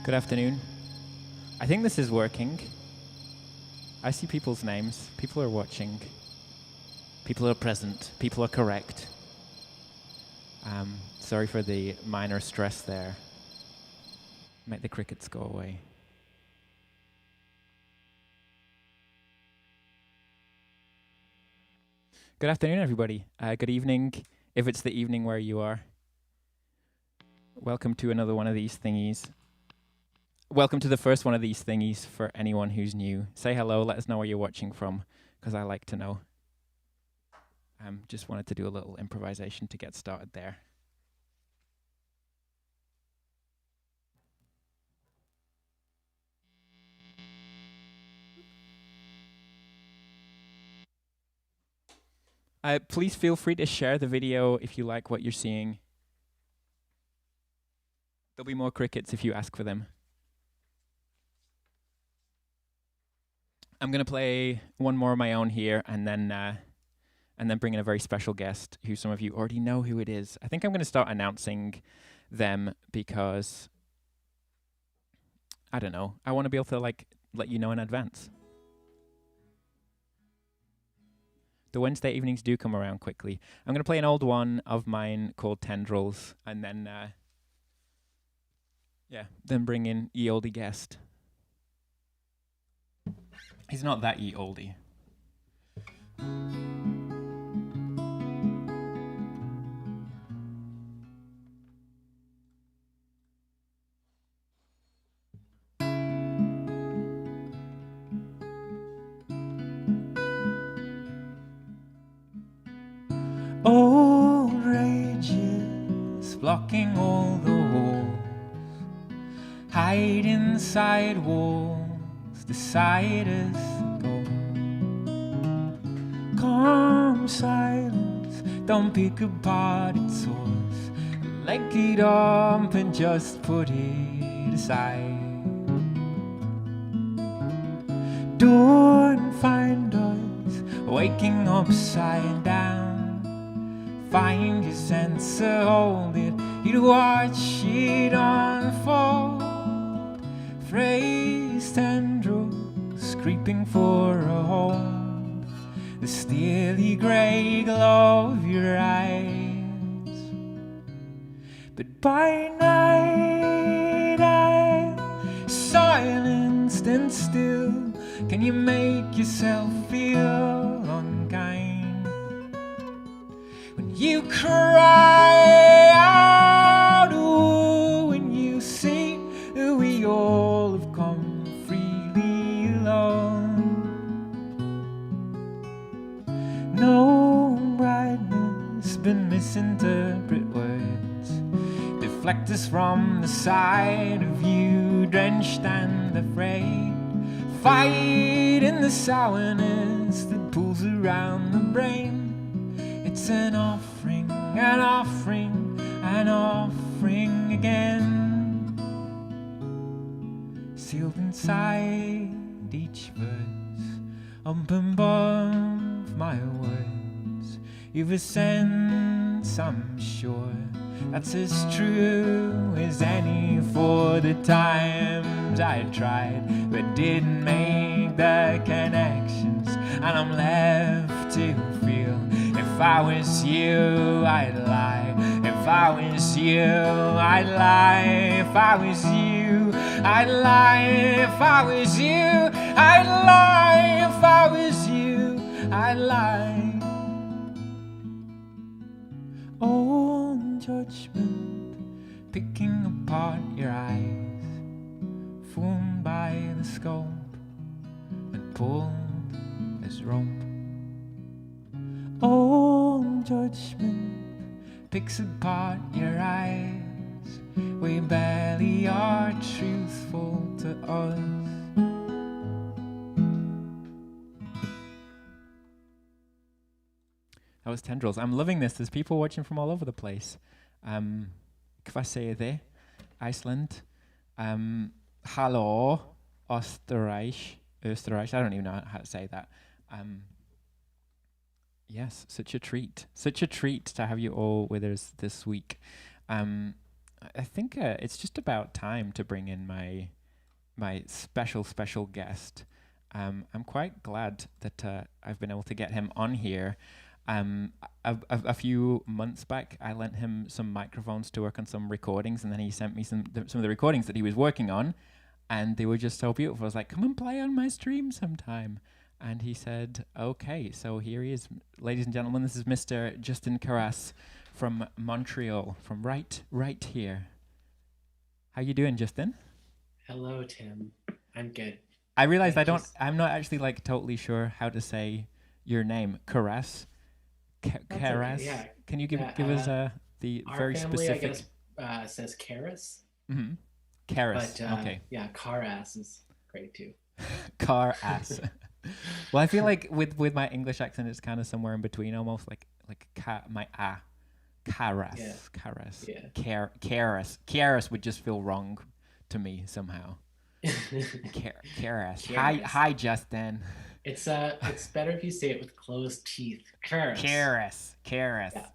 Good afternoon. I think this is working. I see people's names. People are watching. People are present. People are correct. Sorry for the minor stress there. Make the crickets go away. Good afternoon, everybody. Good evening, if it's the evening where you are. Welcome to another one of these thingies. Welcome to the first one of these thingies for anyone who's new. Say hello, let us know where you're watching from, because I like to know. Just wanted to do a little improvisation to get started there. Please feel free to share the video if you like what you're seeing. There'll be more crickets if you ask for them. I'm going to play one more of my own here and then bring in a very special guest who some of you already know who it is. I think I'm going to start announcing them because, I don't know, I want to be able to let you know in advance. The Wednesday evenings do come around quickly. I'm going to play an old one of mine called Tendrils and then bring in ye olde guest. He's not that ye oldie. Old rages blocking all the walls, hide inside walls, decide us go. Calm silence, don't pick apart its source, leg it up and just put it aside. Don't find us waking upside down. Find your sense of hold it, you'd watch it unfold. Phrase tendrils creeping for a home, the steely grey glow of your eyes. But by night I'm silenced and still. Can you make yourself feel unkind? When you cry out, ooh, when you see that we all have come freely alone. No brightness, but misinterpret words, deflect us from the side of you, drenched and afraid. Fight in the sourness that pulls around the brain. It's an offering, an offering, an offering again. Sealed inside each verse, up above my words. You've a sense, I'm sure, that's as true as any. For the times I tried but didn't make the connections, and I'm left to feel. If I was you, I'd lie. If I was you, I'd lie. If I was you, I'd lie. If I was you, I'd lie. If I was you, I'd lie. Old judgment picking apart your eyes, fooled by the scope and pulled as rope. Old judgment picks apart your eyes, we barely are truthful to us. That was Tendrils. I'm loving this. There's people watching from all over the place. Kvasede, Iceland. Hallo, Österreich. I don't even know how to say that. Yes, such a treat. Such a treat to have you all with us this week. I think it's just about time to bring in my special guest. I'm quite glad that I've been able to get him on here. A few months back, I lent him some microphones to work on some recordings, and then he sent me some of the recordings that he was working on, and they were just so beautiful. I was like, "Come and play on my stream sometime." And he said, "Okay." So here he is, ladies and gentlemen. This is Mr. Justin Carras from Montreal, from right here. How you doing, Justin? Hello, Tim. I'm good. I realized Thank you. I'm not actually like totally sure how to say your name. Carras? That's okay. Yeah. Carras? Can you Yeah. give us the Our very family, I specific? guess, says Karis, Mm-hmm. Carras. but Okay. yeah, car ass is great too. Car ass. Well, I feel like with my English accent, it's kind of somewhere in between, almost like my ah. Yeah. Carras. Yeah. Carras would just feel wrong to me somehow. Carras. Karis. Hi, Justin. It's better if you say it with closed teeth. Karis. Carras. Yeah.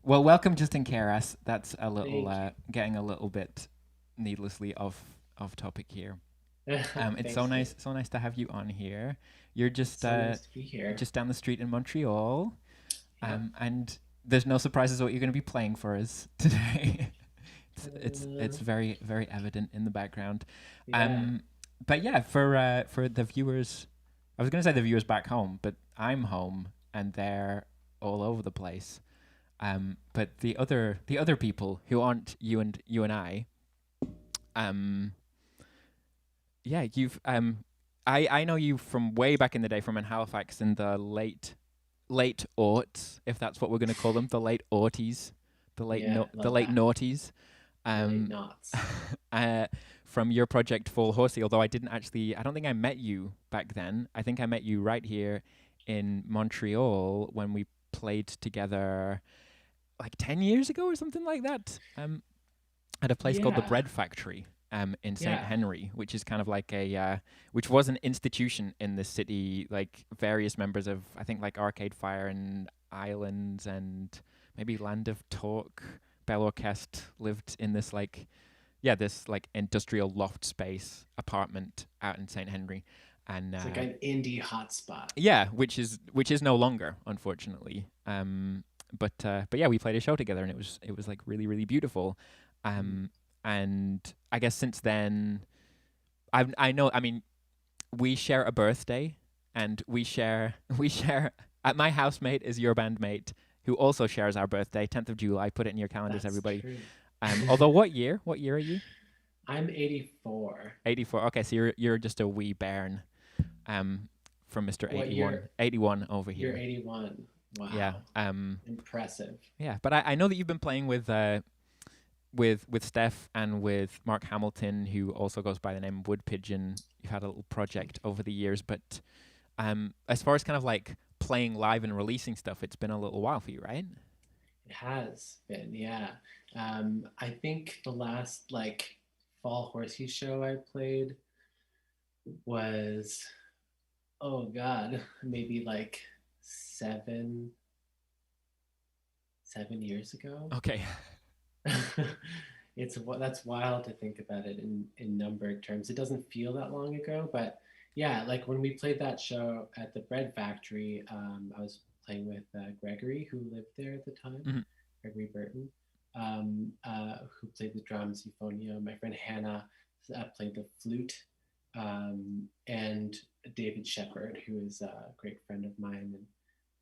Well, welcome, Justin Carras. That's a little Thank you. getting a little bit needlessly off topic here. It's Thanks, Tim. so nice to have you on here. You're So nice to be here. just down the street in Montreal, Yep. and there's no surprises what you're going to be playing for us today. Uh, it's very evident in the background. yeah. Um, but yeah, for the viewers, I was going to say the viewers back home, but I'm home and they're all over the place. But the other people who aren't you and um, yeah, you've I know you from way back in the day from in Halifax in the late aughts, if that's what we're going to call them, the late aughties, Yeah. the Love late that. noughties. The late Um, knots. uh, from your project Full Horsey, although I don't think I met you back then. I think I met you right here in Montreal when we played together like 10 years ago or something like that. At a place called the Yeah. Bread Factory in St. Yeah. Henry, which is kind of like which was an institution in the city. Like various members of, I think, like Arcade Fire and Islands and maybe Land of Talk, Bell Orchestre lived in this this like industrial loft space apartment out in St. Henry. And It's like an indie hotspot. yeah, which is no longer, unfortunately. But yeah, we played a show together, and it was like really beautiful. Mm. Um, and I guess since then, I know. I mean, we share a birthday, and we share. My housemate is your bandmate, who also shares our birthday, 10th of July. Put it in your calendars, That's everybody. true. Although what year? What year are you? I'm 84. 84. Okay, so you're just a wee bairn. From Mr. What 81. year? 81 over You're here. 81. Yeah. Wow. Impressive. Yeah, but I know that you've been playing with Steph and with Mark Hamilton, who also goes by the name Wood Pigeon. You've had a little project over the years, but as far as kind of like playing live and releasing stuff, it's been a little while for you, right? It has been, yeah. I think the last like fall horsey show I played was, oh God, maybe like seven, 7 years ago. Okay. That's wild to think about it in numbered terms. It doesn't feel that long ago, but yeah, like when we played that show at the Bread Factory, I was playing with Gregory, who lived there at the time, Mhm. Gregory Burton, who played the drums, euphonium. My friend Hannah played the flute, and David Shepard, who is a great friend of mine,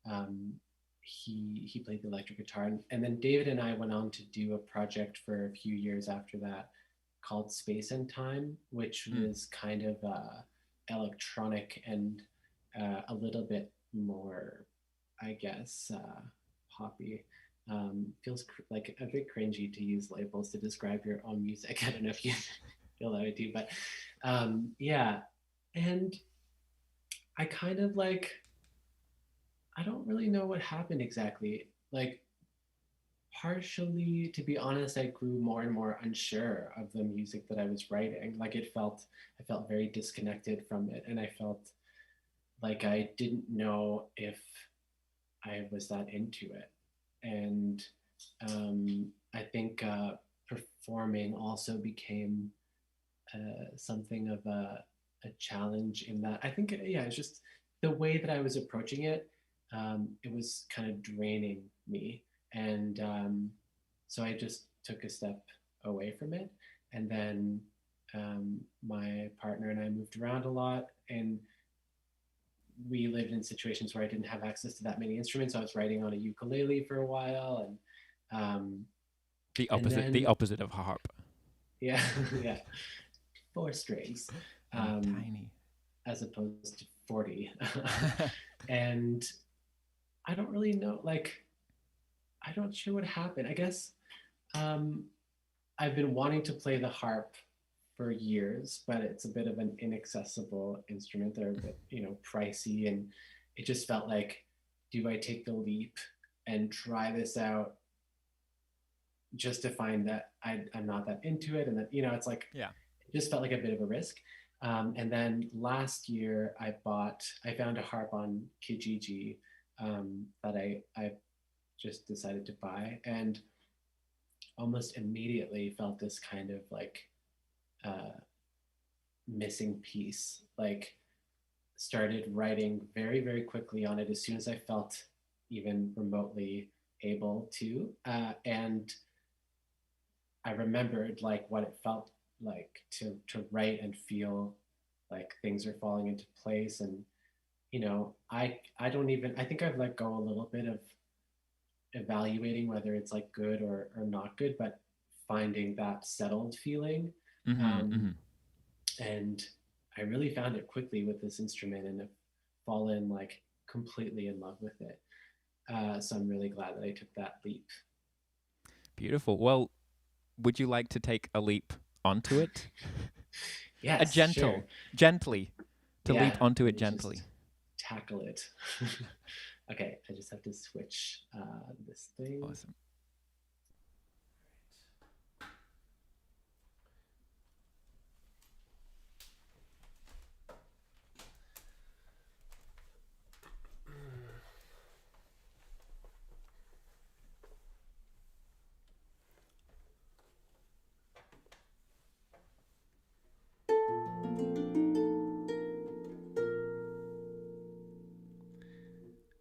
and he played the electric guitar, and then David and I went on to do a project for a few years after that called Space and Time, which Mm. was kind of electronic and a little bit more, I guess, poppy. Feels like a bit cringy to use labels to describe your own music. I don't know if you feel that way too, but yeah, and I kind of like I don't really know what happened exactly. Like, partially, to be honest, I grew more and more unsure of the music that I was writing. Like, I felt very disconnected from it, and I felt like I didn't know if I was that into it. And I think performing also became something of a challenge in that I think, yeah, it's just the way that I was approaching it. It was kind of draining me. And so I just took a step away from it. And then my partner and I moved around a lot. And we lived in situations where I didn't have access to that many instruments. So I was writing on a ukulele for a while. The And opposite, then, the opposite of harp. yeah, yeah, 4 strings. Tiny. As opposed to 40. And I don't really know, like, I'm not sure what happened. I guess I've been wanting to play the harp for years, but it's a bit of an inaccessible instrument. They're a bit, pricey, and it just felt like, do I take the leap and try this out just to find that I'm not that into it? And that, it's like, Yeah. it just felt like a bit of a risk. And then last year I found a harp on Kijiji that I just decided to buy, and almost immediately felt this kind of like missing piece. Like, started writing very, very quickly on it as soon as I felt even remotely able to. And I remembered like what it felt like to write and feel like things are falling into place. And I don't even, I think I've let go a little bit of evaluating whether it's like good or not good, but finding that settled feeling. And I really found it quickly with this instrument, and have fallen like completely in love with it. So I'm really glad that I took that leap. Beautiful. Well, would you like to take a leap onto it? Yes, sure. Gently, to leap onto it Let me gently. just tackle it. Okay, I just have to switch this thing. Awesome.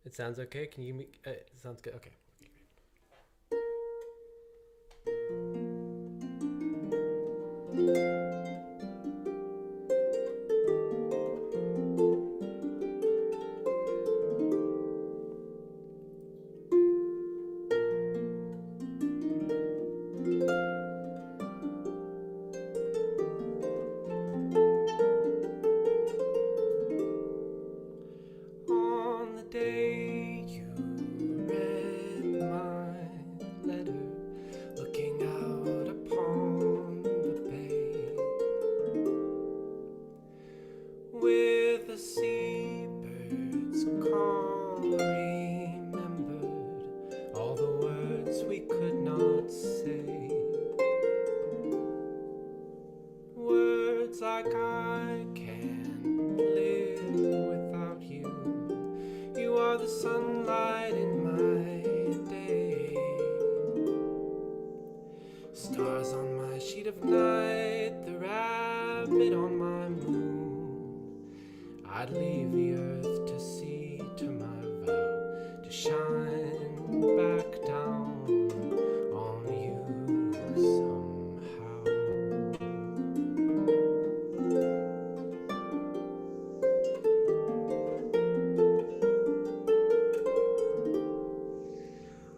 It sounds okay. Can you make it sounds good? Okay. On the day you read my letter, looking out upon the bay, with the seabirds call, remembered all the words we could not say. Words like I can't live without you. You are the sunlight in my day. Stars on my sheet of night, the rabbit on my moon. I'd leave the earth to see to my vow to shine back down on you somehow.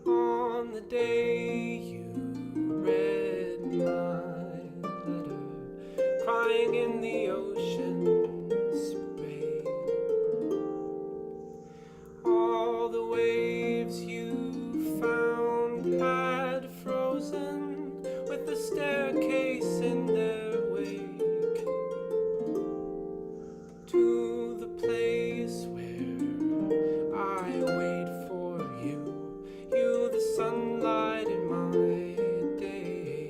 On the day you read my letter, crying in the ocean spray, all the waves you found had frozen with the staircase in their wake to the place where I wait for you. You, the sunlight in my day.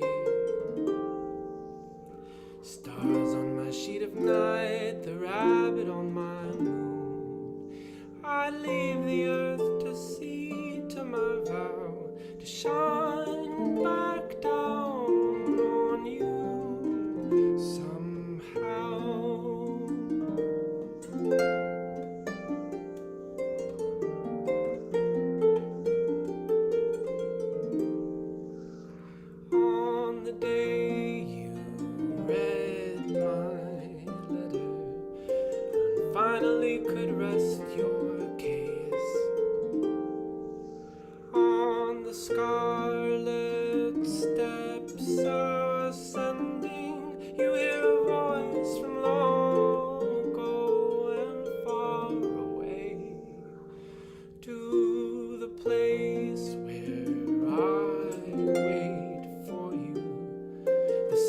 Stars on my sheet of night, the rabbit on my moon. I leave the earth to see to my vow to shine back down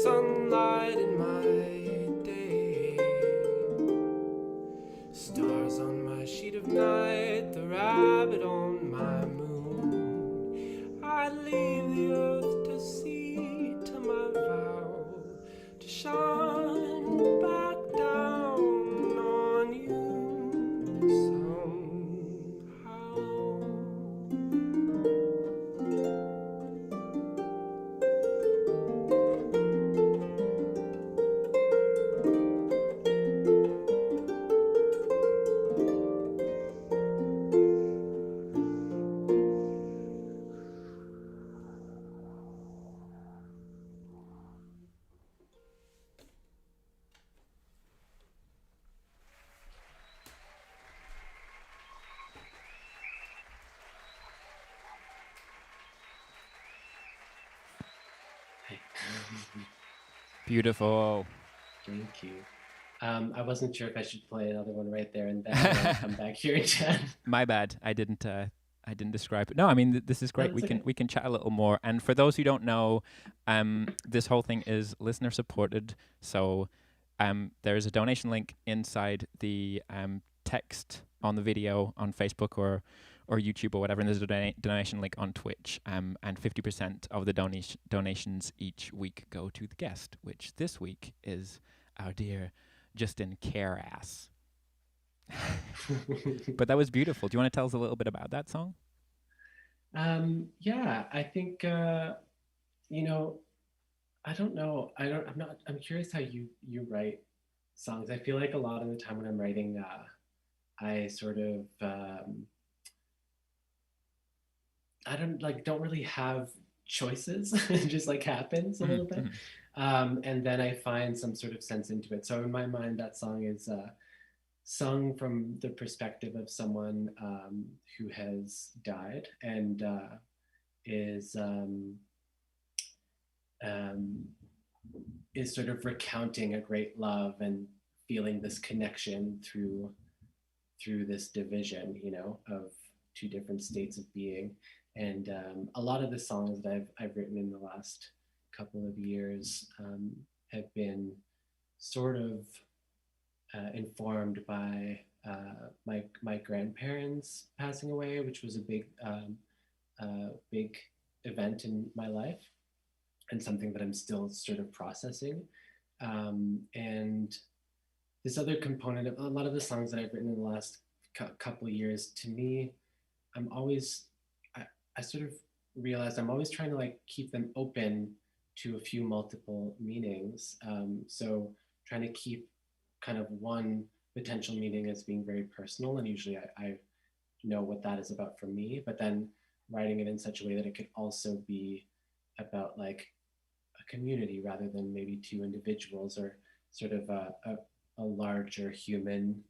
sunlight in my day. Stars on my sheet of night, the rabbit on my moon. I'd leave the earth to see to my vow to shine back down on you somehow. Beautiful. Thank you. I wasn't sure if I should play another one right there and then come back here and chat. My bad. I didn't describe it. No, I mean this is great. No, it's okay. We can chat a little more. And for those who don't know, this whole thing is listener supported. So there is a donation link inside the text on the video on Facebook or YouTube or whatever, and there's a donation link on Twitch. And 50% of the donations each week go to the guest, which this week is our dear Justin Carras. But that was beautiful. Do you want to tell us a little bit about that song? Yeah, I think you know, I don't know. I'm curious how you write songs. I feel like a lot of the time when I'm writing, I sort of I don't really have choices. It just like happens a little bit. And then I find some sort of sense into it. So in my mind, that song is sung from the perspective of someone who has died and is sort of recounting a great love and feeling this connection through this division, you know, of two different states of being. And a lot of the songs that I've written in the last couple of years have been sort of informed by my grandparents passing away, which was a big event in my life and something that I'm still sort of processing. And this other component of a lot of the songs that I've written in the last couple of years, to me, I sort of realized I'm always trying to like keep them open to a few multiple meanings. So trying to keep kind of one potential meaning as being very personal, and usually I know what that is about for me, but then writing it in such a way that it could also be about like a community rather than maybe two individuals or sort of a larger human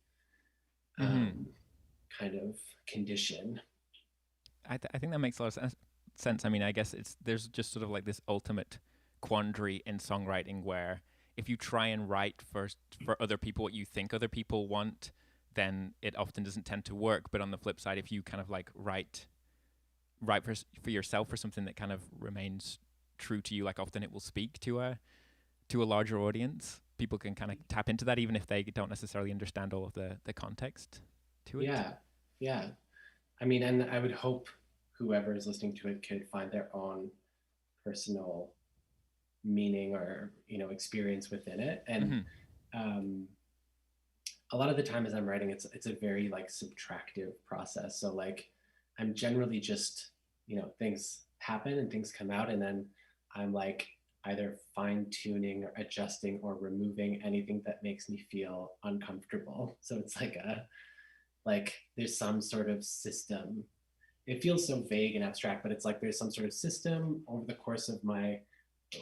kind of condition. I think that makes a lot of sense. I mean, I guess there's just sort of like this ultimate quandary in songwriting where if you try and write first for other people what you think other people want, then it often doesn't tend to work. But on the flip side, if you kind of like write for yourself for something that kind of remains true to you, like often it will speak to a larger audience. People can kind of tap into that even if they don't necessarily understand all of the context to it. Yeah. I mean, and I would hope whoever is listening to it could find their own personal meaning or, you know, experience within it. And a lot of the time as I'm writing, it's a very like subtractive process. So like I'm generally just, you know, things happen and things come out, and then I'm like either fine tuning or adjusting or removing anything that makes me feel uncomfortable. So it's like there's some sort of system. It feels so vague and abstract, but it's like there's some sort of system over the course of my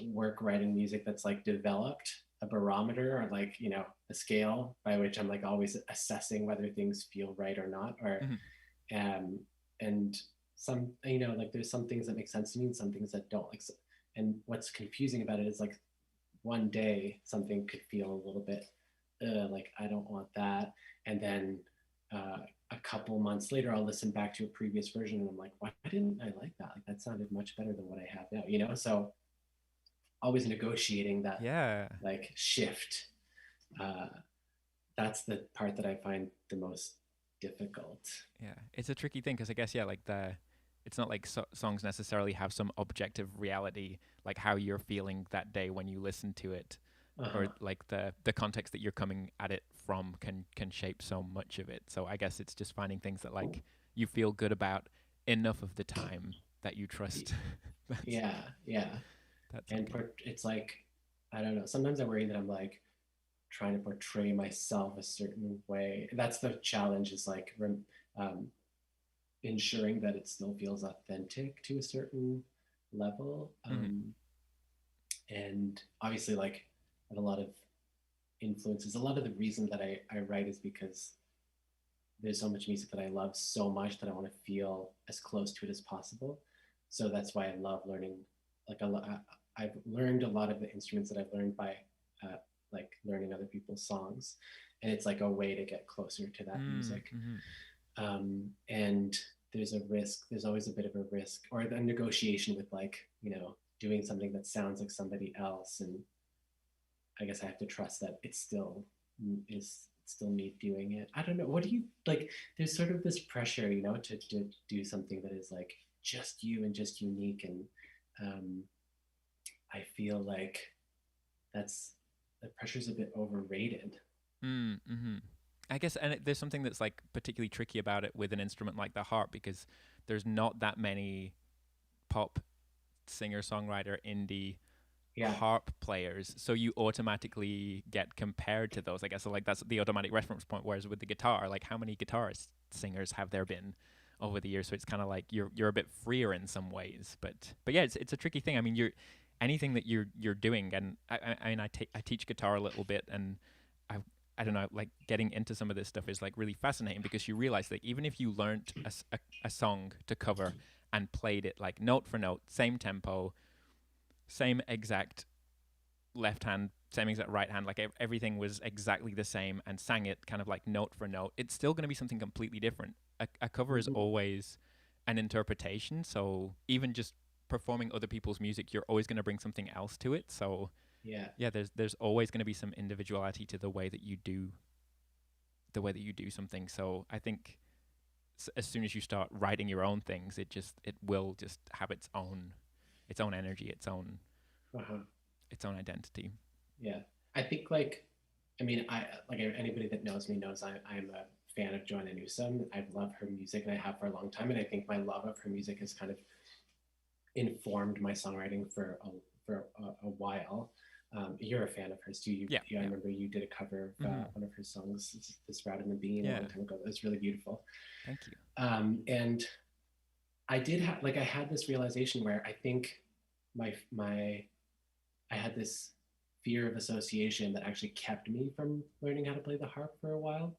work writing music that's like developed a barometer or like, you know, a scale by which I'm like always assessing whether things feel right or not, or and some, you know, like there's some things that make sense to me and some things that don't. Like, and what's confusing about it is like one day something could feel a little bit like I don't want that, and then a couple months later I'll listen back to a previous version and I'm like, why didn't I like that? Like that sounded much better than what I have now, you know? So always negotiating that Yeah. like shift. Uh, that's the part that I find the most difficult. Yeah, it's a tricky thing because I guess like it's not like songs necessarily have some objective reality, like how you're feeling that day when you listen to it, or Uh-huh. like the context that you're coming at it from can shape so much of it. So I guess it's just finding things that like you feel good about enough of the time that you trust. that's Yeah, yeah. that's And okay. it's like, I don't know. Sometimes I worry that I'm like trying to portray myself a certain way. That's the challenge, is like um, ensuring that it still feels authentic to a certain level. Hmm. And obviously, like, I have a lot of influences. A lot of the reason that I write is because there's so much music that I love so much that I want to feel as close to it as possible. So that's why I love learning. Like I've learned a lot of the instruments that I've learned by like learning other people's songs, and it's like a way to get closer to that music. Mm-hmm. And there's a risk. There's always a bit of a risk, or the negotiation with like doing something that sounds like somebody else, and I guess I have to trust that it still is still me doing it. I don't know. What do you like? There's sort of this pressure, to do something that is like just you and just unique. And I feel like that's the pressure's a bit overrated. Mm-hmm. I guess, and there's something that's like particularly tricky about it with an instrument like the harp because there's not that many pop singer songwriter indie Yeah. harp players, so you automatically get compared to those, I guess. So like that's the automatic reference point, whereas with the guitar, like how many guitarist singers have there been over the years? So it's kind of like you're a bit freer in some ways, but yeah, it's a tricky thing. I mean, you're anything that you're doing, and I mean I teach guitar a little bit, and I I don't know, like getting into some of this stuff is like really fascinating because you realize that even if you learned a song to cover and played it like note for note, same tempo, same exact left hand, same exact right hand, like everything was exactly the same, and sang it kind of like note for note, it's still going to be something completely different. A cover is Mm-hmm. always an interpretation. So even just performing other people's music, you're always going to bring something else to it. So Yeah. yeah, there's always going to be some individuality to the way that you do something. So I think as soon as you start writing your own things, it will just have its own energy, Uh-huh. its own identity. Yeah. I think like, I mean, I like anybody that knows me knows I'm a fan of Joanna Newsom. I love her music and I have for a long time. And I think my love of her music has kind of informed my songwriting for a while. You're a fan of hers too. I Yeah. remember you did a cover of Hmm. one of her songs, "The Sprout and the Bean," a Yeah. long time ago. That was really beautiful. Thank you. And I did have like I had this realization where I think my I had this fear of association that actually kept me from learning how to play the harp for a while.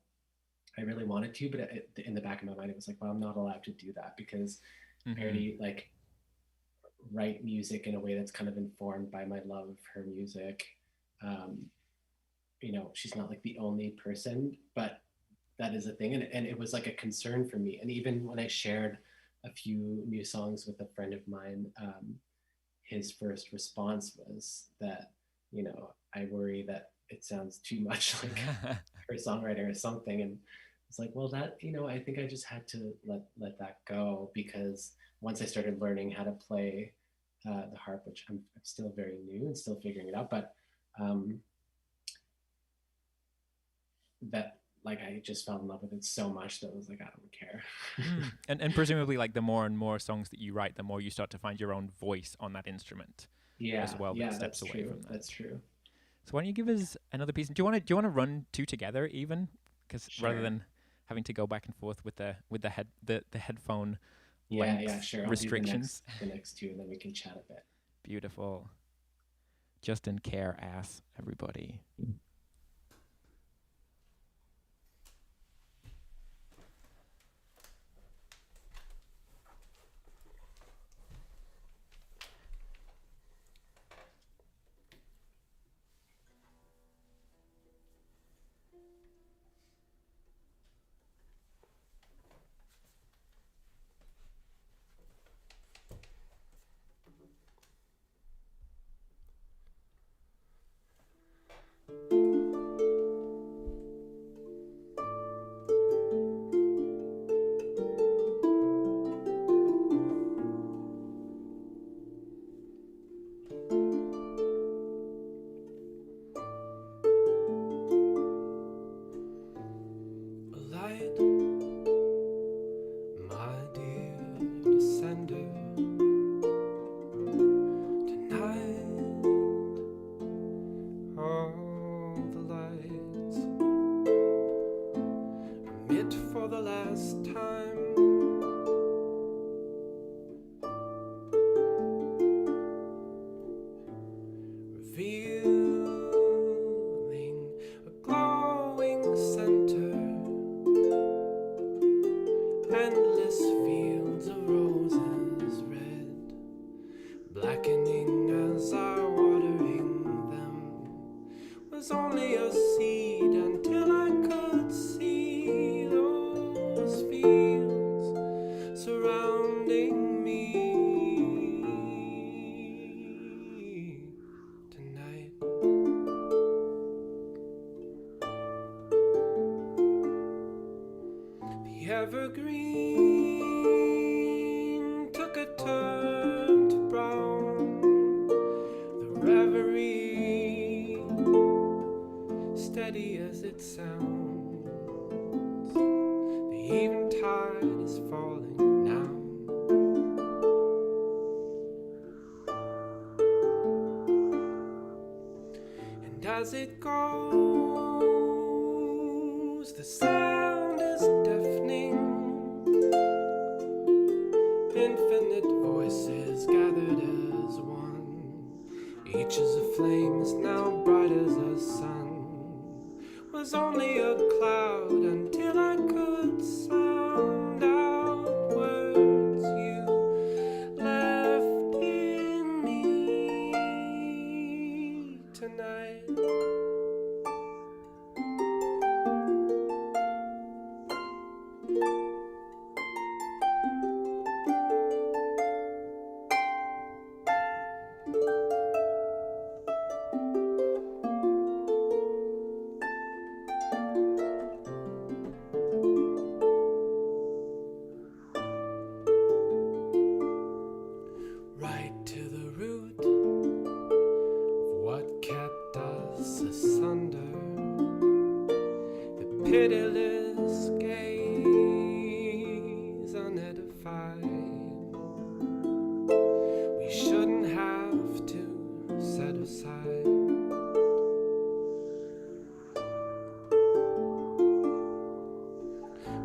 I really wanted to, but in the back of my mind, it was like, well, I'm not allowed to do that because I Hmm. already like write music in a way that's kind of informed by my love of her music. Um, she's not like the only person, but that is a thing. And it was like a concern for me. And even when I shared a few new songs with a friend of mine, his first response was that, I worry that it sounds too much like her songwriter or something. And it's like, well, that, I think I just had to let that go, because once I started learning how to play the harp, which I'm still very new and still figuring it out, but um, that like I just fell in love with it so much that I was like, I don't care. And presumably, like the more and more songs that you write, the more you start to find your own voice on that instrument Yeah, as well. That yeah, steps that's away true. from that. That's true. So why don't you give us another piece? Do you want to run two together even? Because rather Sure. than having to go back and forth with the headphone Yeah, yeah, length sure. I'll do restrictions. the next two, and then we can chat a bit. Beautiful. Justin Carras, everybody. this time. Revealing a glowing center, endless fields of roses red, blackening as I watering them, was only a seed until I could see those fields surrounding me tonight. The evergreen took a turn to brown, the reverie steady as it sounds. The eventide is falling now. And as it goes, the sound is deafening. Infinite voices gathered as one. Each as a flame is now bright as a sun. Was only a cloud until I could sound out words you left in me tonight. Right to the root of what kept us asunder, the pitiless gaze unedified. We shouldn't have to set aside.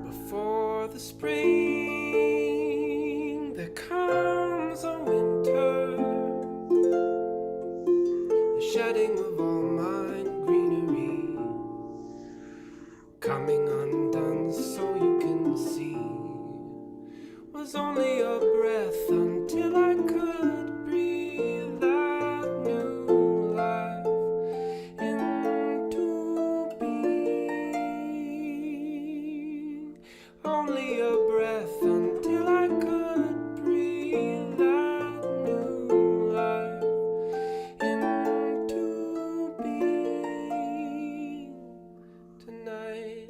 Before the spring, there comes a winter, the shedding of all mine greenery, coming undone so you can see, was only a breath until I could breathe that new life into being. Only a breath until I could breathe that new life into being tonight.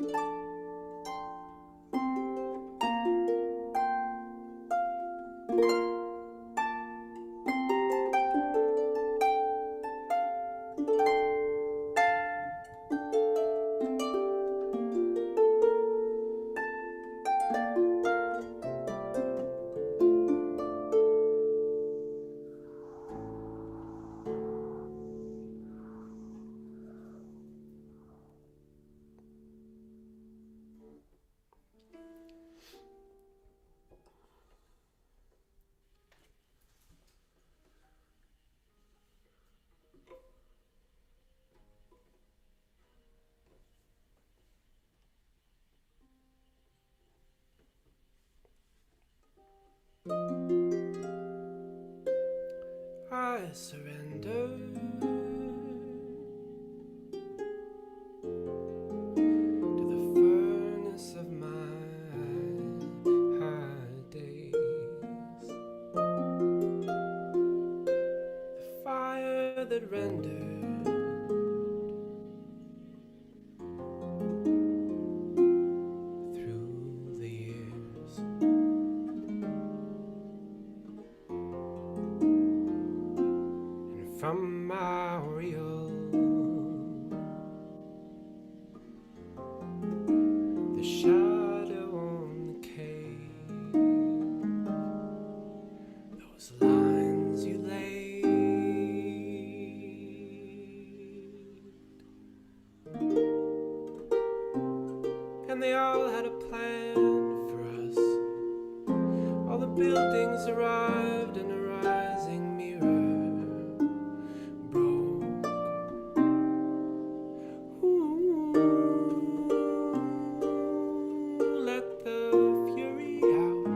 I surrender to the furnace of my high days, the fire that rendered through the years. From my aureole, the shadow on the cave, those lines you laid, and they all had a plan buildings arrived and a rising mirror broke. Ooh, let the fury out.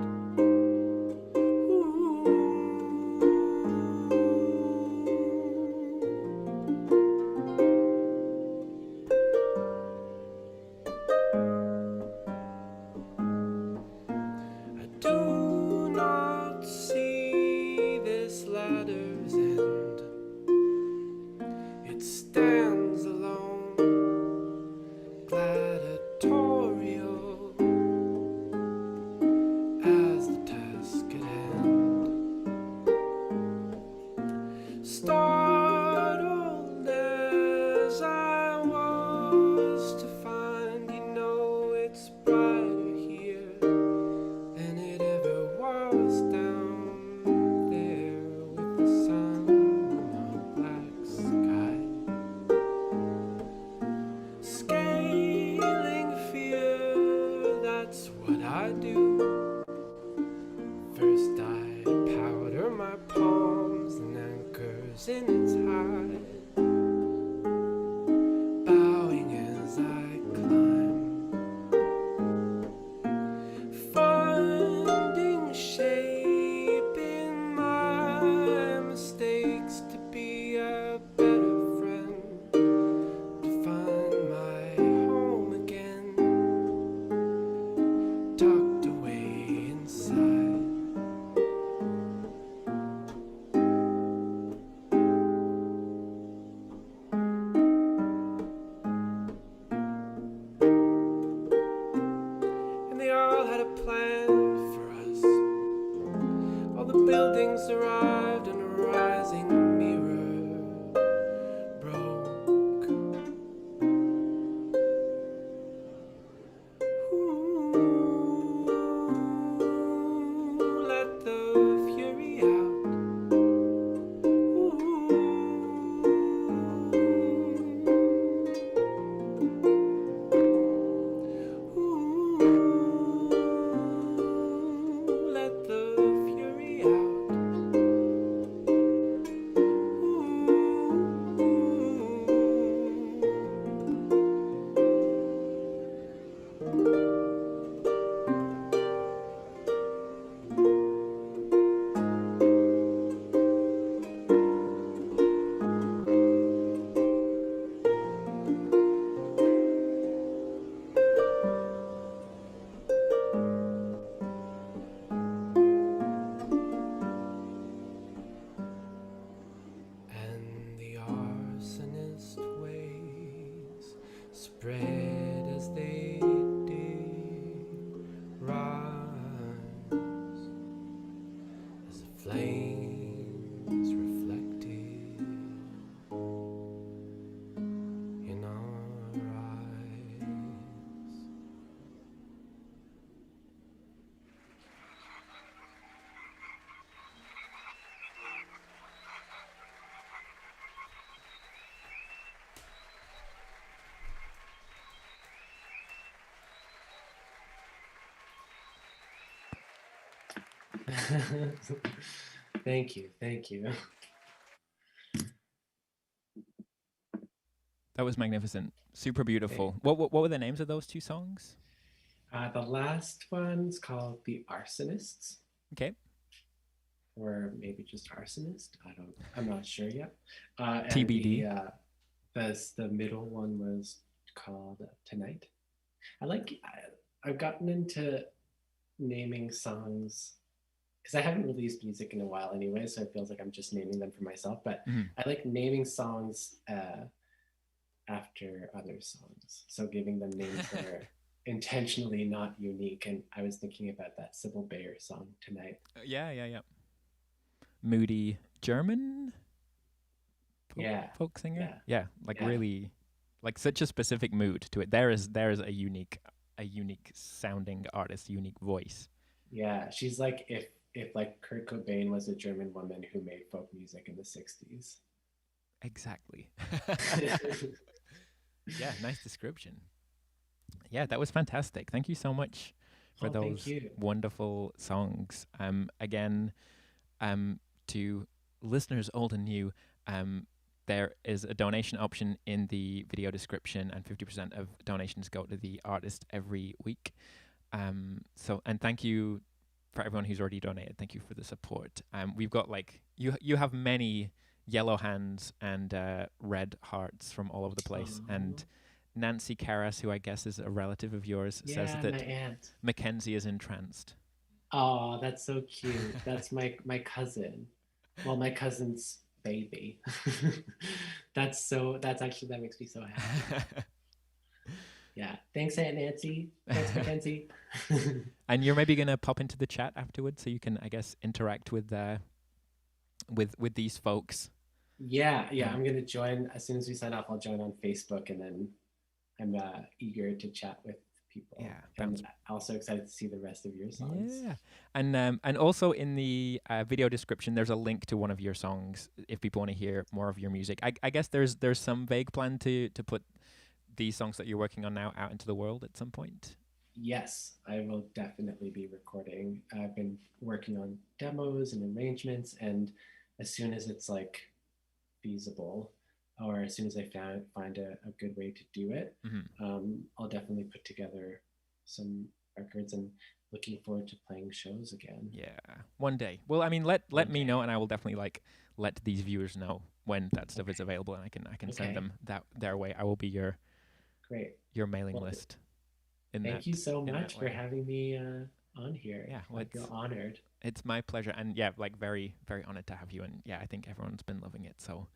I do not see this ladder's end. It stands alone, gladiatorial, as the task at hand. Startled as I was to find, it's brighter here than it ever was down there with the sun on a black sky. Scaling fear, that's what I do. First I powder my palms and anchors in its hide, bowing as I climb, finding shape in my mistakes to be a better friend, to find my home again, tucked away inside. And they all had a plan for us. All the buildings arrived and a rising mirror broke. Ooh, let the fury out. Ooh, let the fury out. And the arsonist ways spread as they did rise, as the flames reflected in our eyes. Thank you. That was magnificent. Super beautiful. What were the names of those two songs? The last one's called The Arsonists, Okay. or maybe just Arsonist. I'm not sure yet. And TBD. The middle one was called Tonight. I've gotten into naming songs because I haven't released music in a while anyway, so it feels like I'm just naming them for myself. But I like naming songs after other songs, so giving them names that are intentionally not unique. And I was thinking about that Sybil Bayer song, Tonight. Yeah. Moody German folk singer. Yeah, really, like such a specific mood to it. There is a unique sounding artist, unique voice. Yeah, she's like if like Kurt Cobain was a German woman who made folk music in the 60s. Exactly. Yeah, nice description. Yeah, that was fantastic. Thank you so much for Thank those you. wonderful songs. Again, to listeners old and new, there is a donation option in the video description, and 50% of donations go to the artist every week. And thank you for everyone who's already donated. Thank you for the support. We've got like you have many yellow hands and red hearts from all over the place. And Nancy Carras, who I guess is a relative of yours, says Yeah, that my aunt. Mackenzie is entranced. Oh, that's so cute. That's my cousin. Well, my cousin's baby. That makes me so happy. Yeah. Thanks, Aunt Nancy. Thanks, Mackenzie. And you're maybe gonna pop into the chat afterwards, so you can, I guess, interact with these folks. Yeah. I'm gonna join as soon as we sign off. I'll join on Facebook, and then I'm eager to chat with people. Yeah, and also excited to see the rest of your songs. Yeah, and also in the video description, there's a link to one of your songs if people want to hear more of your music. I guess there's some vague plan to put these songs that you're working on now out into the world at some point. Yes, I will definitely be recording. I've been working on demos and arrangements, and as soon as it's like feasible, or as soon as I find a good way to do it, I'll definitely put together some records, and looking forward to playing shows again. Yeah, one day. Well, I mean, let me know, and I will definitely let these viewers know when that stuff is available, and I can send them their way. I will be your mailing list. Thank you so much for having me on here. Yeah, well, I feel honored. It's my pleasure, and yeah, like very, very honored to have you. And yeah, I think everyone's been loving it. So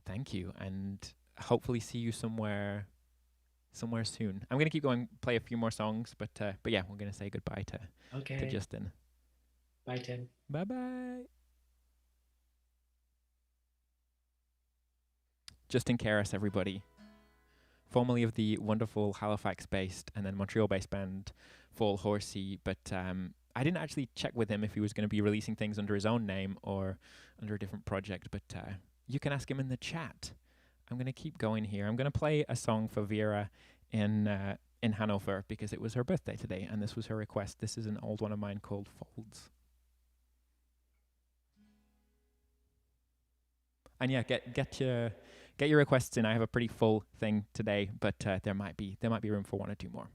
thank you, and hopefully see you somewhere soon. I'm gonna keep going, play a few more songs, but yeah, we're gonna say goodbye to Justin. Bye, Tim. Bye bye. Justin Carras, everybody. Formerly of the wonderful Halifax-based and then Montreal-based band Fall Horsey, but I didn't actually check with him if he was going to be releasing things under his own name or under a different project, but you can ask him in the chat. I'm going to keep going here. I'm going to play a song for Vera in Hanover because it was her birthday today, and this was her request. This is an old one of mine called Folds. And yeah, get your requests in. I have a pretty full thing today, but there might be room for one or two more.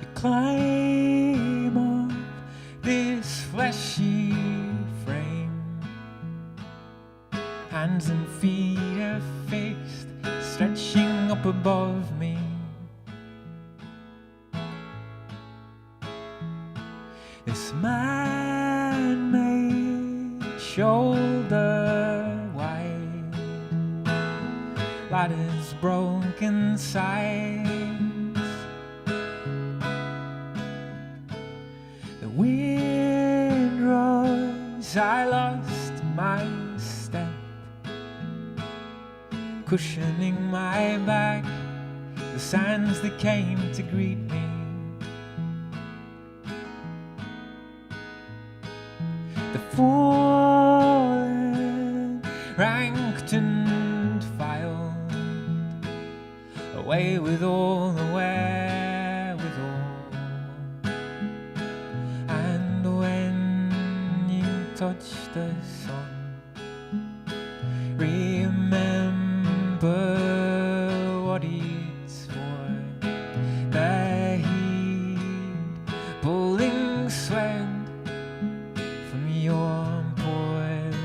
You climb up this fleshy frame, hands and feet effaced, stretching up above me. This man-made shoulder wide, ladder's broken sides. The wind rose, I lost my step, cushioning my back, the sands that came to greet me. The fallen, ranked and filed, away with all the wherewithal. And when you touch the sun, remember what it's for. The heat pulling sweat from your pores.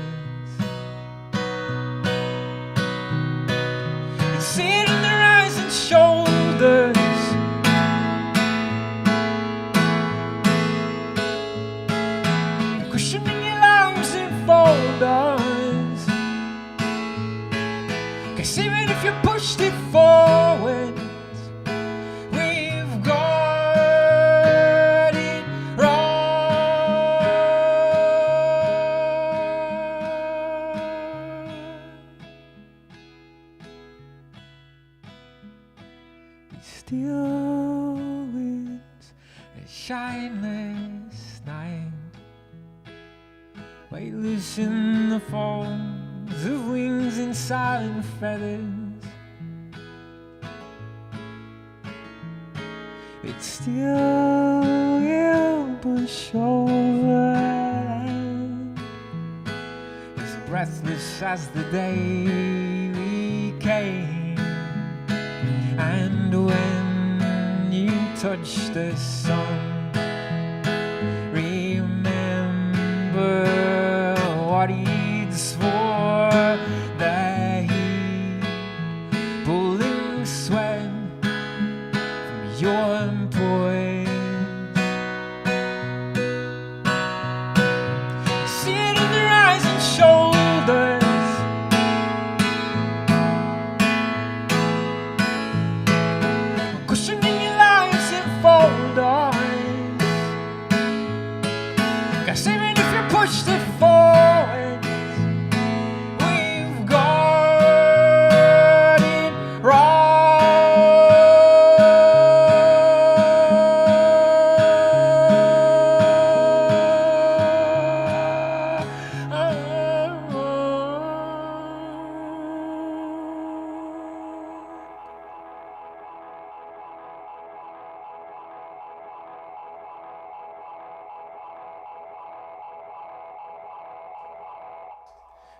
And see it in their eyes and shoulders. Cushioning your lungs and folders. 'Cause even if you pushed it forward, we've got it wrong. still winds, a shineless night, weightless in the folds of wings and silent feathers. It still will push over land, as breathless as the day we came. And when you touch the sun, remember what he'd swore, the heat pulling sweat from your employees. See it in their eyes and shoulders, cushioning your lives in folders. Cause even if you pushed it forward, we've got it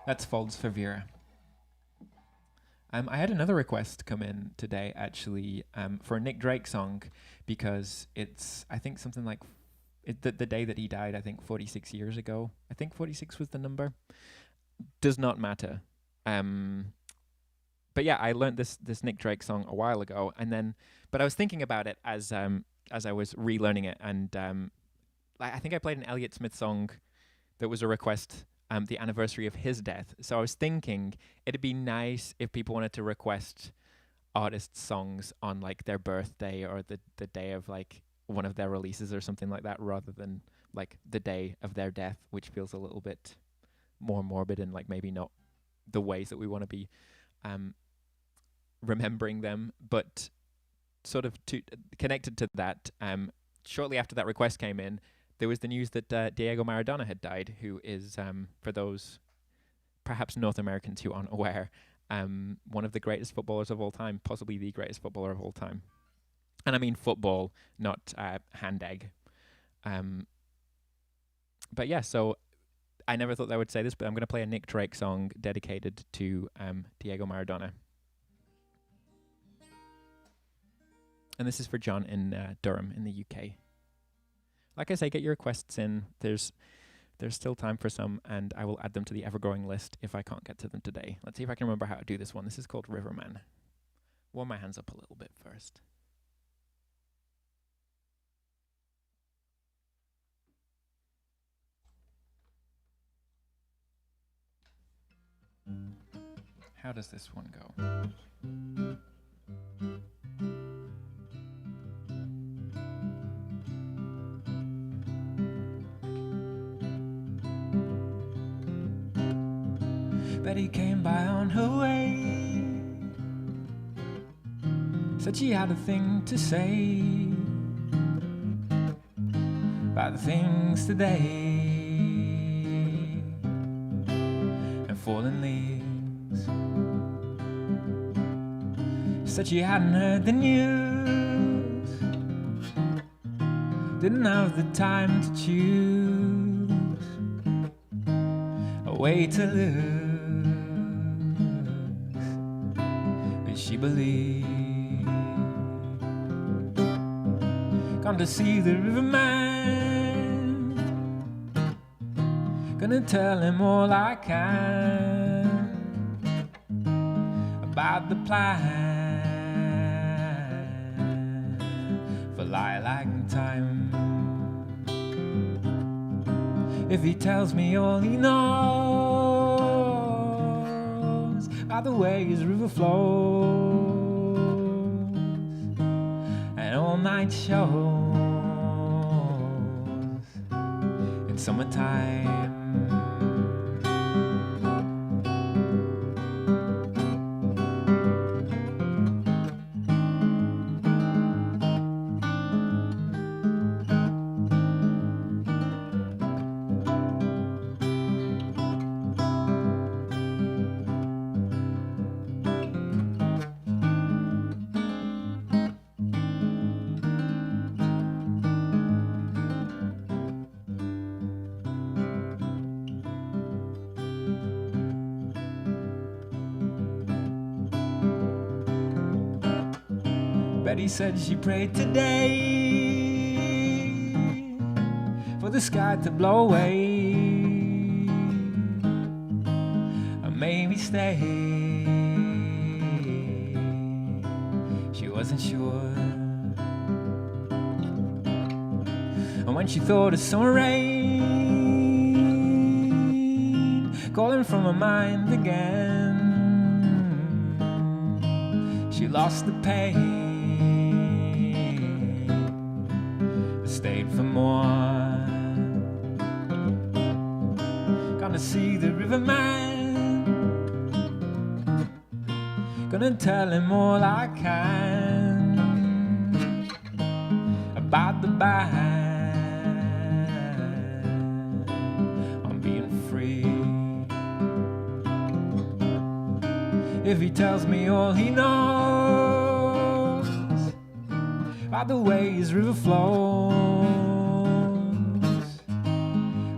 That's Folds for Vera. I had another request come in today, actually, for a Nick Drake song, because it's, I think, something like the day that he died, I think 46 years ago. I think 46 was the number. Does not matter. But yeah, I learned this Nick Drake song a while ago, and then, but I was thinking about it as I was relearning it, and I think I played an Elliott Smith song that was a request. The anniversary of his death. So I was thinking it'd be nice if people wanted to request artists' songs on like their birthday or the day of like one of their releases or something like that, rather than like the day of their death, which feels a little bit more morbid and like maybe not the ways that we want to be remembering them. But sort of connected to that, shortly after that request came in, there was the news that Diego Maradona had died, who is, for those perhaps North Americans who aren't aware, one of the greatest footballers of all time, possibly the greatest footballer of all time. And I mean football, not hand egg. But yeah, so I never thought I would say this, but I'm going to play a Nick Drake song dedicated to Diego Maradona. And this is for John in Durham in the UK. Like I say, get your requests in. There's still time for some, and I will add them to the ever-growing list if I can't get to them today. Let's see if I can remember how to do this one. This is called Riverman. Warm my hands up a little bit first. How does this one go? Betty came by on her way, said she had a thing to say about the things today and fallen leaves. Said she hadn't heard the news, didn't have the time to choose a way to lose. She believed. Gone to see the riverman, gonna tell him all I can about the plan for lilac time. If he tells me all he knows about the way his river flows and all night shows in summertime. Betty said she prayed today for the sky to blow away and maybe stay. She wasn't sure. And when she thought of summer rain calling from her mind again, she lost the pain, stayed for more. Gonna see the riverman, gonna tell him all I can about the ban on being free. If he tells me all he knows about the way his river flows,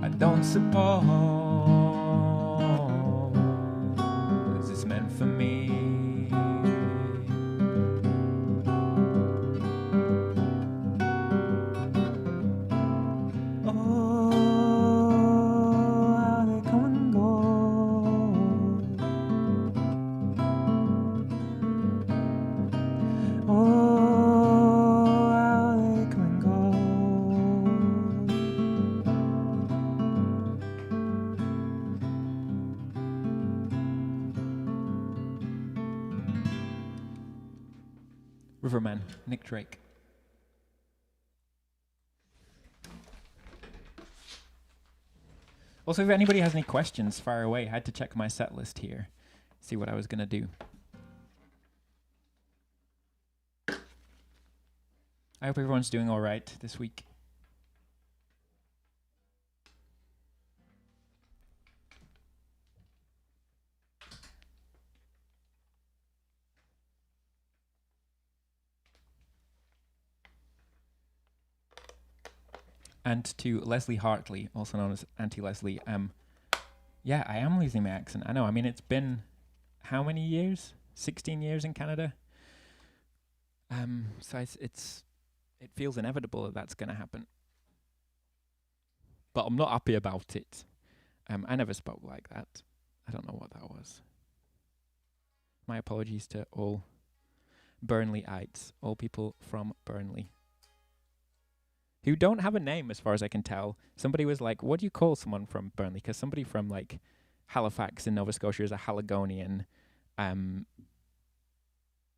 I don't suppose it's meant for me. Riverman, Nick Drake. Also, if anybody has any questions, fire away. I had to check my set list here, see what I was going to do. I hope everyone's doing all right this week. And to Leslie Hartley, also known as Auntie Leslie, yeah, I am losing my accent. I know. I mean, it's been how many years? 16 years in Canada. So it feels inevitable that that's going to happen. But I'm not happy about it. I never spoke like that. I don't know what that was. My apologies to all Burnleyites, all people from Burnley, who don't have a name as far as I can tell. Somebody was like, what do you call someone from Burnley? Because somebody from like Halifax in Nova Scotia is a Haligonian.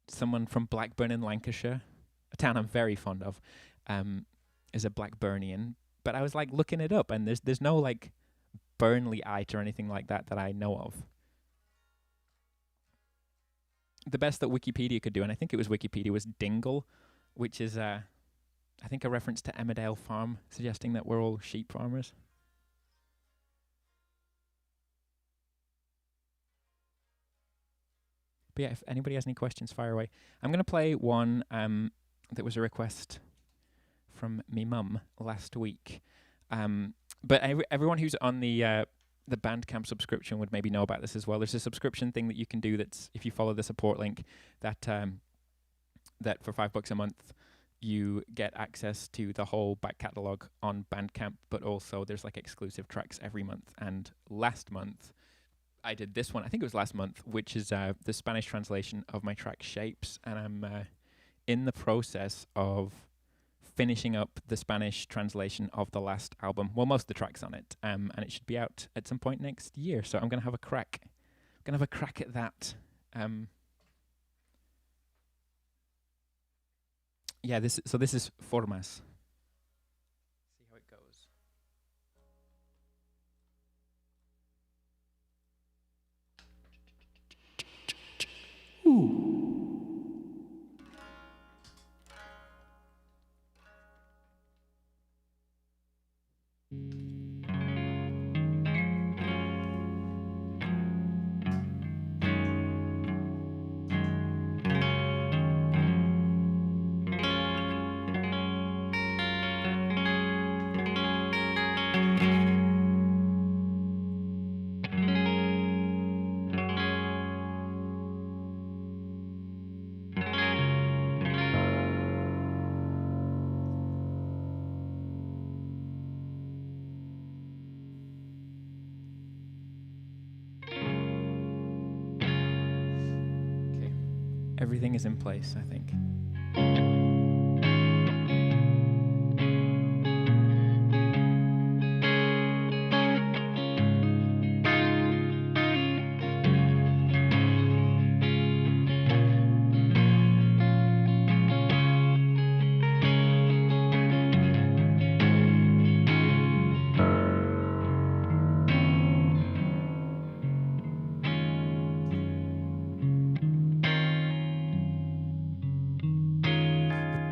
Someone from Blackburn in Lancashire, a town I'm very fond of, is a Blackburnian. But I was like looking it up, and there's no like Burnleyite or anything like that I know of. The best that Wikipedia could do, and I think it was Wikipedia, was Dingle, which is I think a reference to Emmerdale Farm, suggesting that we're all sheep farmers. But yeah, if anybody has any questions, fire away. I'm going to play one that was a request from me mum last week. But everyone who's on the Bandcamp subscription would maybe know about this as well. There's a subscription thing that you can do that's, if you follow the support link, that that for $5 a month, you get access to the whole back catalogue on Bandcamp, but also there's like exclusive tracks every month. And last month, I did this one, I think it was last month, which is the Spanish translation of my track Shapes. And I'm in the process of finishing up the Spanish translation of the last album. Well, most of the tracks on it. And it should be out at some point next year. So I'm going to have a crack. I'm going to have a crack at that. Yeah, this is Formas. See how it goes. Ooh. everything is in place, I think.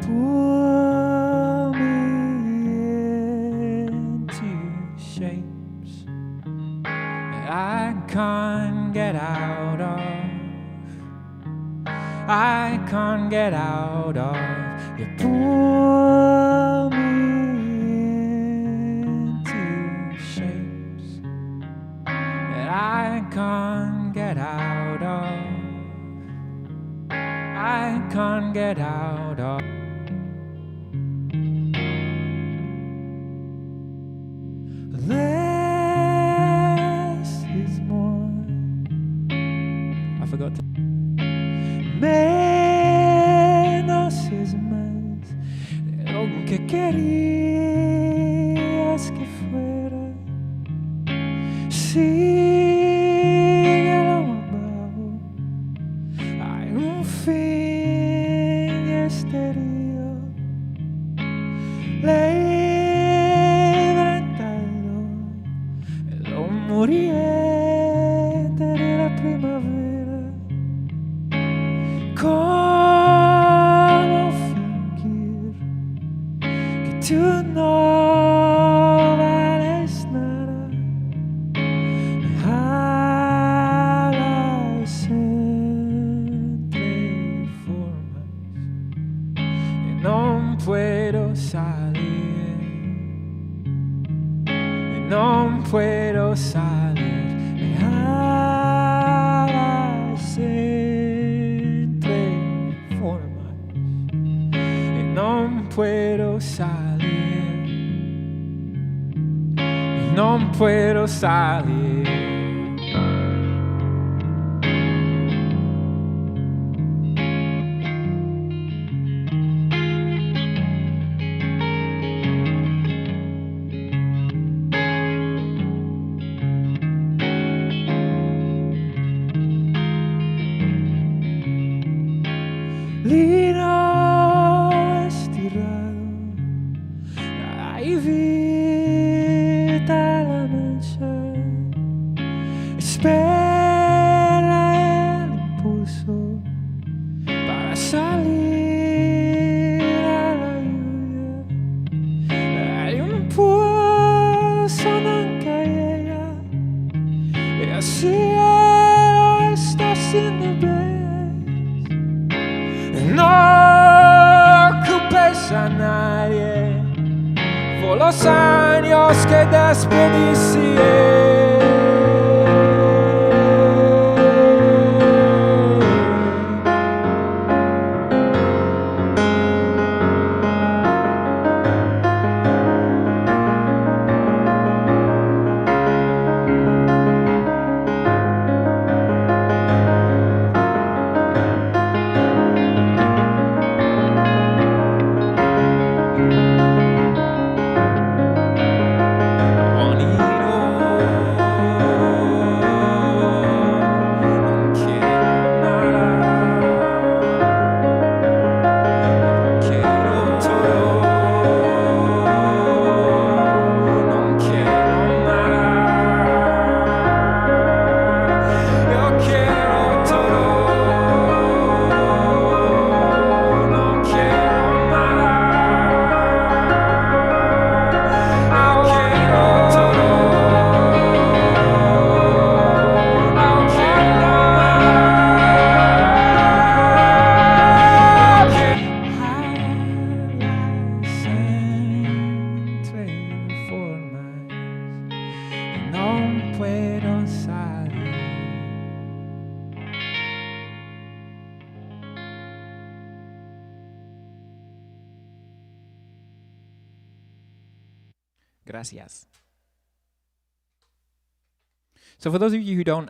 Pull me into shapes that I can't get out of. I can't get out of. You pull me into shapes that I can't get out of. I can't get out of. Less is more. I forgot to. Menos es más de lo que querías que fuera. Síguelo abajo. Hay un fin y este río. Muriente de la primavera, ¿cómo fingir que tú no vales nada? Alas entre formas y no puedo salir, y no puedo salir. Alas entre formas y no puedo salir, y no puedo salir. Lino estirado, ahí evita la mancha, espera el impulso para salir a la lluvia. Hay un pulso nunca llega y el cielo está sin nubes. No ocupes a nadie por los años que desperdicié. Gracias. So for those of you who don't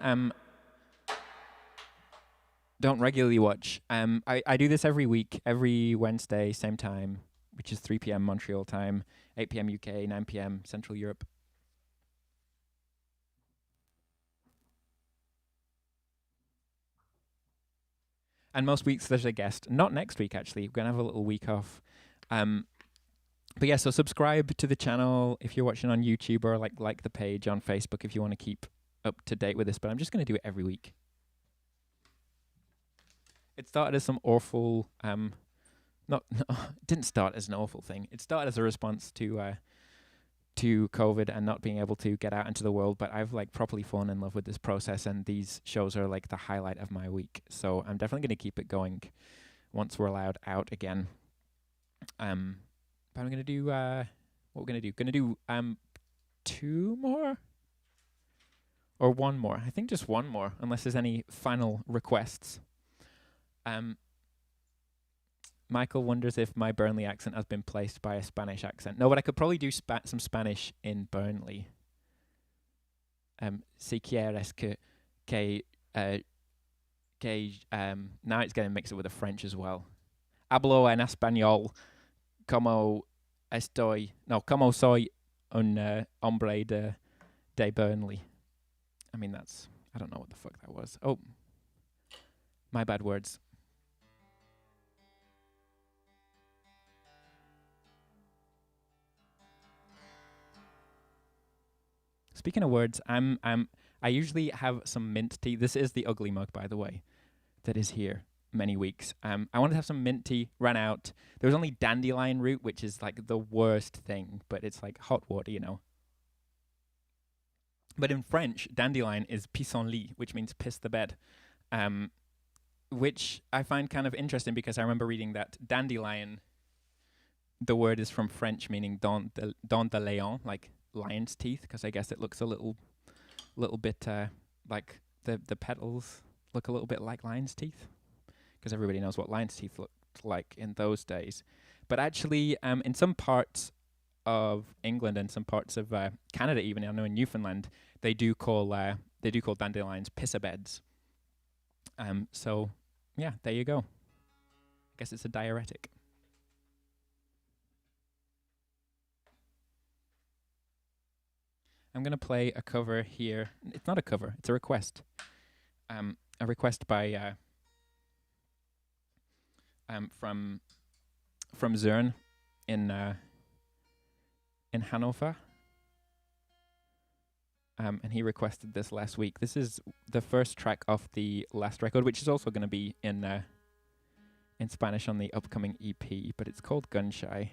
don't regularly watch, I do this every week, every Wednesday, same time, which is 3 p.m. Montreal time, 8 p.m. UK, 9 p.m. Central Europe. And most weeks there's a guest. Not next week, actually. We're going to have a little week off. But yeah, so subscribe to the channel if you're watching on YouTube, or like the page on Facebook if you want to keep up to date with this. But I'm just going to do it every week. It started as some awful, it didn't start as an awful thing. It started as a response to COVID and not being able to get out into the world. But I've like properly fallen in love with this process, and these shows are like the highlight of my week. So I'm definitely going to keep it going once we're allowed out again. But I'm going to do, what we're going to do? Going to do 2 more? Or 1 more? I think just 1 more, unless there's any final requests. Michael wonders if my Burnley accent has been placed by a Spanish accent. No, but I could probably do some Spanish in Burnley. Si quieres que now it's getting mixed up with the French as well. Hablo en español como soy un hombre de Burnley. I mean, I don't know what the fuck that was. Oh, my bad words. Speaking of words, I usually have some mint tea. This is the ugly mug, by the way, that is here many weeks. I wanted to have some mint tea, ran out. There was only dandelion root, which is like the worst thing, but it's like hot water, you know. But in French, dandelion is pissenlit, which means piss the bed, which I find kind of interesting because I remember reading that dandelion, the word is from French, meaning dent de lion, like lion's teeth, because I guess it looks a little bit like the petals look a little bit like lion's teeth, because everybody knows what lion's teeth looked like in those days. But actually, in some parts of England and some parts of Canada, even I know in Newfoundland, they do call dandelions pissabeds. So yeah, there you go. I guess it's a diuretic. I'm gonna play a cover here. It's not a cover; it's a request. A request by from Zern in Hanover. And he requested this last week. This is the first track off the last record, which is also going to be in Spanish on the upcoming EP, but it's called Gun Shy.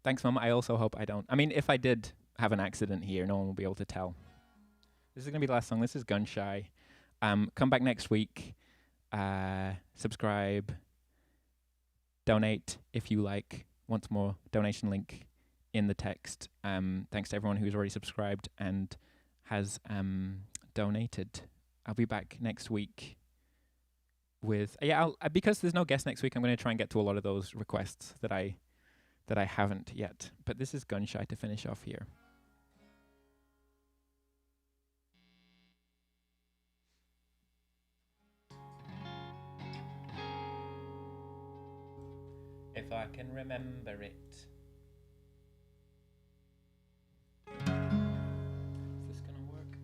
Thanks, Mum. I also hope I don't. I mean, if I did have an accident here, no one will be able to tell. This is going to be the last song. This is Gun Shy. Come back next week. Subscribe. Donate if you like. Once more, donation link in the text. Thanks to everyone who's already subscribed and has donated. I'll be back next week with... because there's no guest next week, I'm going to try and get to a lot of those requests that I haven't yet. But this is Gun Shy to finish off here. If I can remember it. Is this gonna work?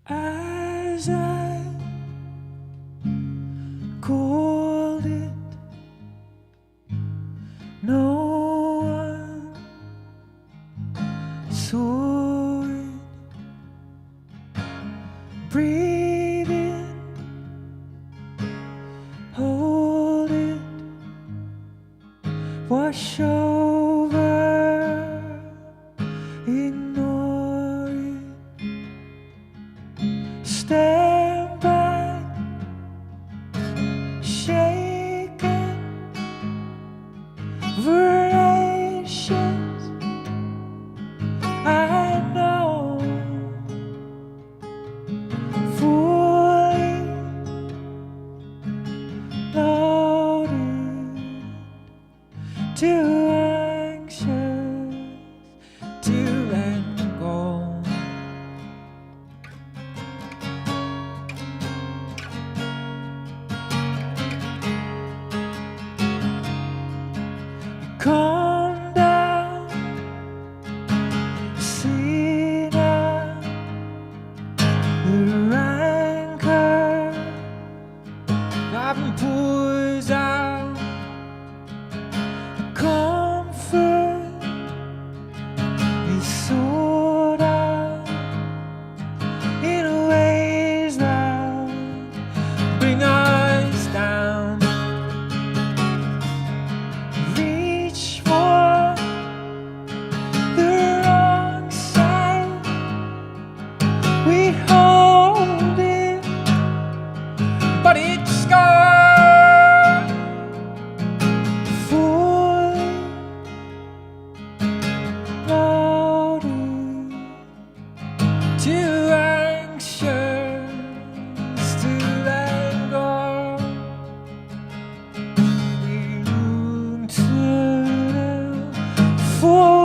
As I called it, no one saw it. wash over, ignore it, stand back, shaken, voracious. I know, fully loaded, too anxious to let go. Calm down, see now the rancor that pours out, comfort is sold out in ways that bring us down. Reach for the wrong side, we hold it, but it's gone. Fully loaded, too anxious to let go. We look to for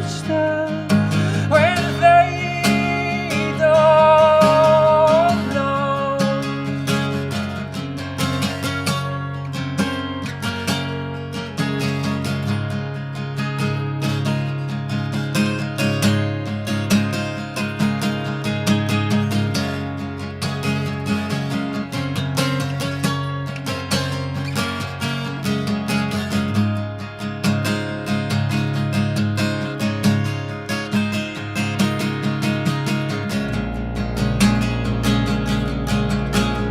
wisdom when they don't know.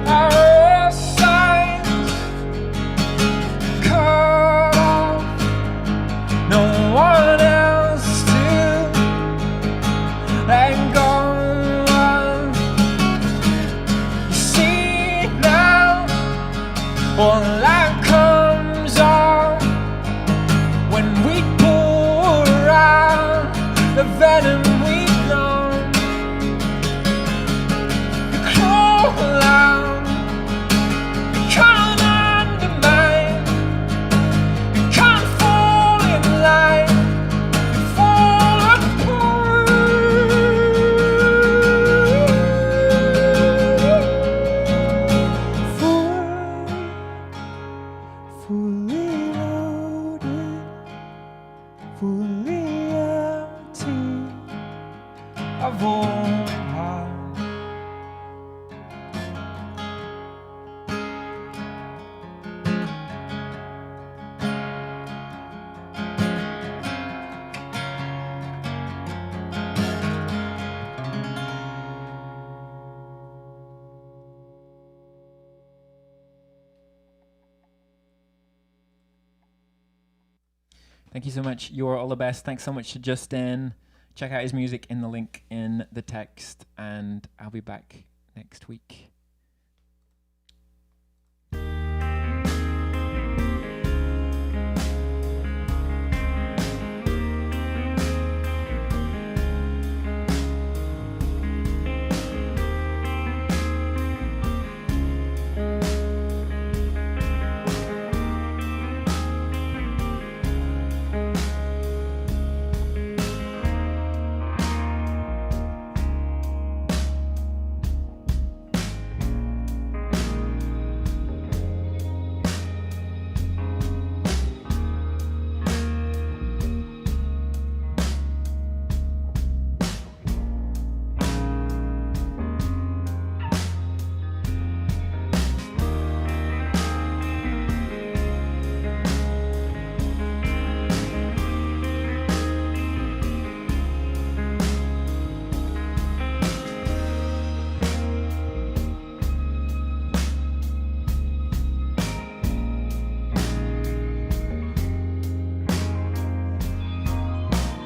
Our signs cut off, no one else to let go of. You see now, all that comes off when we pour out the venom we've known. You crawl out, you can't undermine, you can't fall in line, you fall apart. Fully loaded, fully empty of all heart. Thank you so much. You're all the best. Thanks so much to Justin. Check out his music in the link in the text, and I'll be back next week.